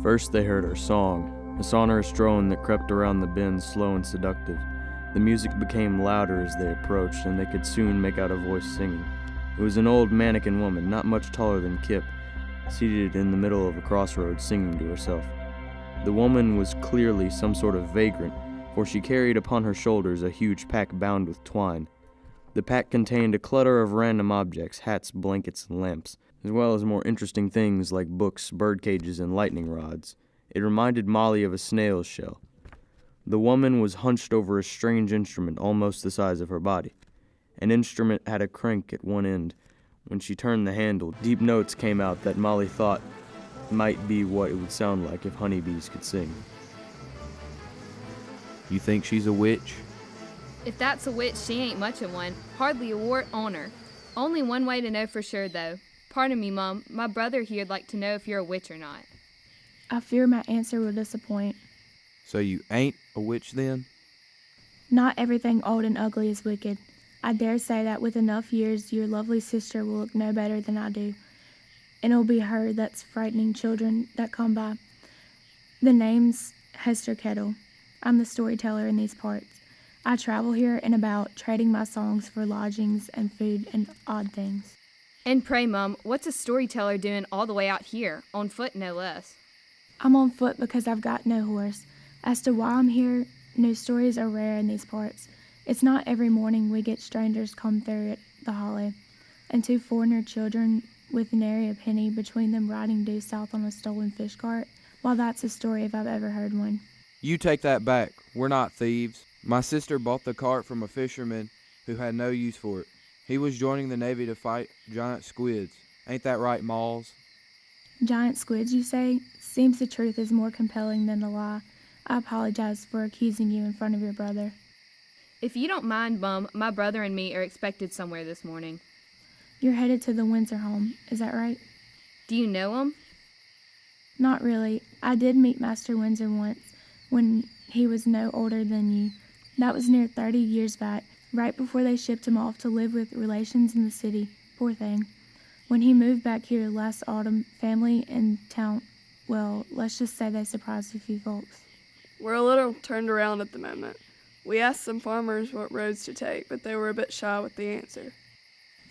First they heard her song, a sonorous drone that crept around the bend, slow and seductive. The music became louder as they approached, and they could soon make out a voice singing. It was an old mannequin woman, not much taller than Kip, seated in the middle of a crossroads singing to herself. The woman was clearly some sort of vagrant, for she carried upon her shoulders a huge pack bound with twine. The pack contained a clutter of random objects, hats, blankets, and lamps, as well as more interesting things like books, bird cages, and lightning rods. It reminded Molly of a snail's shell. The woman was hunched over a strange instrument almost the size of her body. An instrument had a crank at one end. When she turned the handle, deep notes came out that Molly thought might be what it would sound like if honeybees could sing. You think she's a witch? If that's a witch, she ain't much of one. Hardly a wart on her. Only one way to know for sure, though. Pardon me, Mum. My brother here'd like to know if you're a witch or not. I fear my answer will disappoint. So you ain't a witch then? Not everything old and ugly is wicked. I dare say that with enough years, your lovely sister will look no better than I do. And it'll be her that's frightening children that come by. The name's Hester Kettle. I'm the storyteller in these parts. I travel here and about, trading my songs for lodgings and food and odd things. And pray, Mum, what's a storyteller doing all the way out here, on foot no less? I'm on foot because I've got no horse. As to why I'm here, news stories are rare in these parts. It's not every morning we get strangers come through at the hollow, and two foreigner children with nary a penny between them riding due south on a stolen fish cart. Well, that's a story if I've ever heard one. You take that back. We're not thieves. My sister bought the cart from a fisherman who had no use for it. He was joining the Navy to fight giant squids. Ain't that right, Malls? Giant squids, you say? Seems the truth is more compelling than the lie. I apologize for accusing you in front of your brother. If you don't mind, Mum, my brother and me are expected somewhere this morning. You're headed to the Windsor home, is that right? Do you know him? Not really. I did meet Master Windsor once, when he was no older than you. That was near 30 years back, right before they shipped him off to live with relations in the city. Poor thing. When he moved back here last autumn, family in town, well, let's just say they surprised a few folks. We're a little turned around at the moment. We asked some farmers what roads to take, but they were a bit shy with the answer.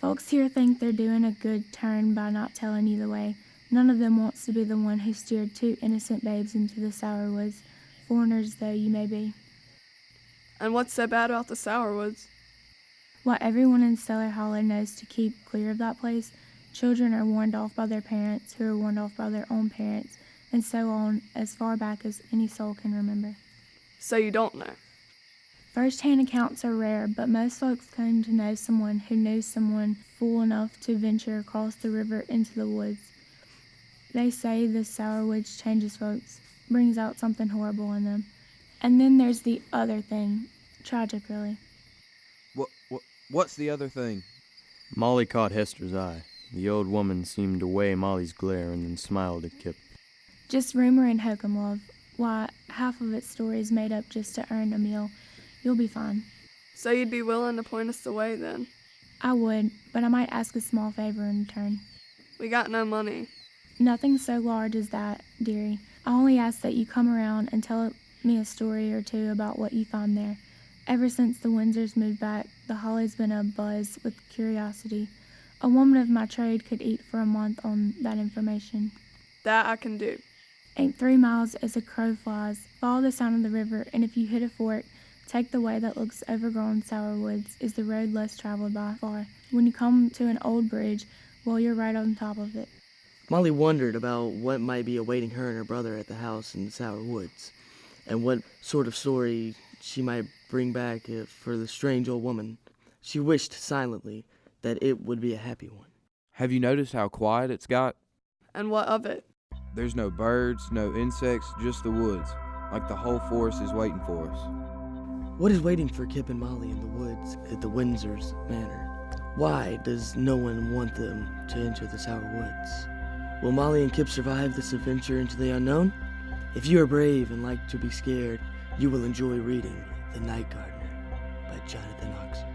Folks here think they're doing a good turn by not telling you the way. None of them wants to be the one who steered two innocent babes into the sour woods, foreigners though you may be. And what's so bad about the sour woods? Why, everyone in Stellar Hollow knows to keep clear of that place. Children are warned off by their parents, who are warned off by their own parents, and so on as far back as any soul can remember. So you don't know? First-hand accounts are rare, but most folks claim to know someone who knew someone fool enough to venture across the river into the woods. They say the sour woods changes folks, brings out something horrible in them. And then there's the other thing. Tragic, really. What's the other thing? Molly caught Hester's eye. The old woman seemed to weigh Molly's glare and then smiled at Kip. Just rumor and hokum, love. Why, half of its story is made up just to earn a meal. You'll be fine. So you'd be willing to point us the way, then? I would, but I might ask a small favor in return. We got no money. Nothing so large as that, dearie. I only ask that you come around and tell me a story or two about what you find there. Ever since the Windsors moved back, the Hollow's been abuzz with curiosity. A woman of my trade could eat for a month on that information. That I can do. Ain't 3 miles as a crow flies. Follow the sound of the river, and if you hit a fork, take the way that looks overgrown sour woods, is the road less traveled by far. When you come to an old bridge, well, you're right on top of it. Molly wondered about what might be awaiting her and her brother at the house in the sour woods, and what sort of story she might bring back for the strange old woman. She wished silently that it would be a happy one. Have you noticed how quiet it's got? And what of it? There's no birds, no insects, just the woods. Like the whole forest is waiting for us. What is waiting for Kip and Molly in the woods at the Windsors' manor? Why does no one want them to enter the sour woods? Will Molly and Kip survive this adventure into the unknown? If you are brave and like to be scared, you will enjoy reading The Night Gardener by Jonathan Oxford.